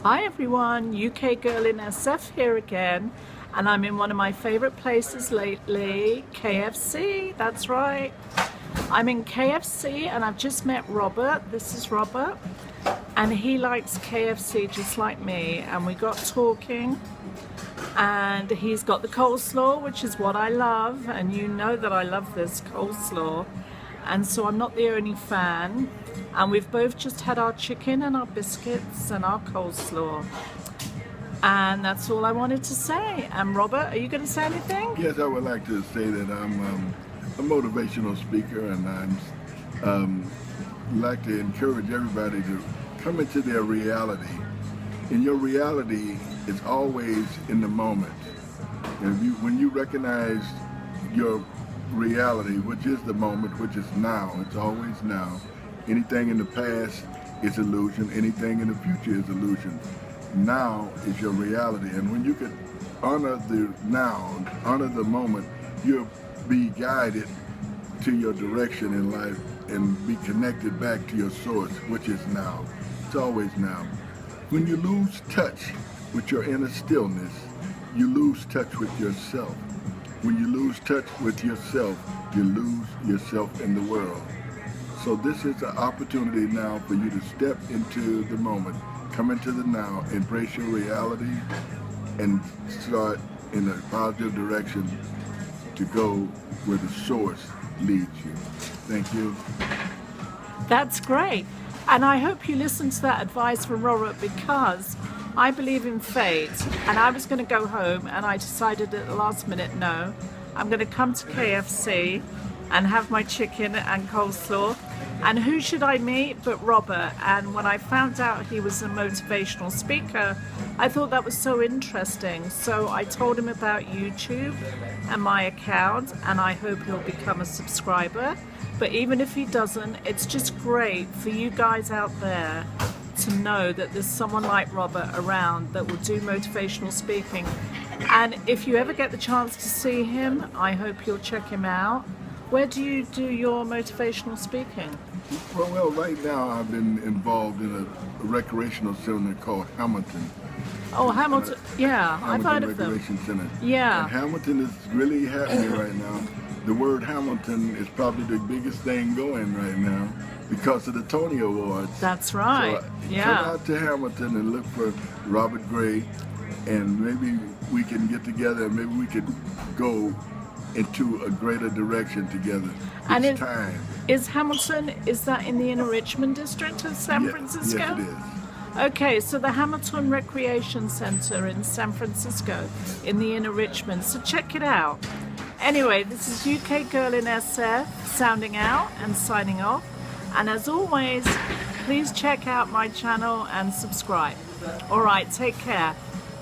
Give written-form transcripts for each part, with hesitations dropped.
Hi everyone, UK Girl in SF here again, and I'm in one of my favorite places lately, KFC. That's right. I'm in KFC and I've just met Robert. This is Robert, and he likes KFC just like me, and we got talking, and he's got the coleslaw, which is what I love, and you know that I love this coleslaw. And so I'm not the only fan, and we've both just had our chicken and our biscuits and our coleslaw, and that's all I wanted to say. And Robert, are you going to say anything? Yes, I would like to say that I'm a motivational speaker, and I'm like to encourage everybody to come into their reality. And your reality is always in the moment. And when you recognize your reality, which is the moment, which is now, it's always now. Anything in the past is illusion, anything in the future is illusion. Now is your reality, and when you can honor the now, honor the moment, you'll be guided to your direction in life and be connected back to your source, which is now. It's always now. When you lose touch with your inner stillness, you lose touch with yourself. When you lose touch with yourself, you lose yourself in the world. So this is an opportunity now for you to step into the moment, come into the now, embrace your reality, and start in a positive direction to go where the source leads you. Thank you. That's great. And I hope you listen to that advice from Robert, because I believe in fate, and I was going to go home and I decided at the last minute, no, I'm going to come to KFC and have my chicken and coleslaw. And who should I meet but Robert? And when I found out he was a motivational speaker, I thought that was so interesting. So I told him about YouTube and my account, and I hope he'll become a subscriber. But even if he doesn't, it's just great for you guys out there to know that there's someone like Robert around that will do motivational speaking. And if you ever get the chance to see him, I hope you'll check him out. Where do you do your motivational speaking? Well, right now I've been involved in a recreational center called Hamilton. Oh, Hamilton, yeah, I've heard of them. Recreation Center. Yeah. And Hamilton is really happening right now. The word Hamilton is probably the biggest thing going right now because of the Tony Awards. That's right. So, yeah. Come out to Hamilton and look for Robert Gray, and maybe we can get together and maybe we could go into a greater direction together. It's time. Is Hamilton, is that in the inner Richmond district of San Francisco? Yes, it is. Okay, so the Hamilton Recreation Center in San Francisco, in the inner Richmond. So check it out. Anyway, this is UK Girl in SF, sounding out and signing off. And as always, please check out my channel and subscribe. All right, take care.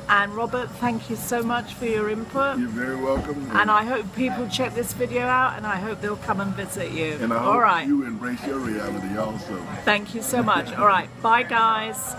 And Robert, thank you so much for your input. You're very welcome. And I hope people check this video out, and I hope they'll come and visit you. And I All hope right. you embrace your reality also. Thank you so much. All right, bye guys.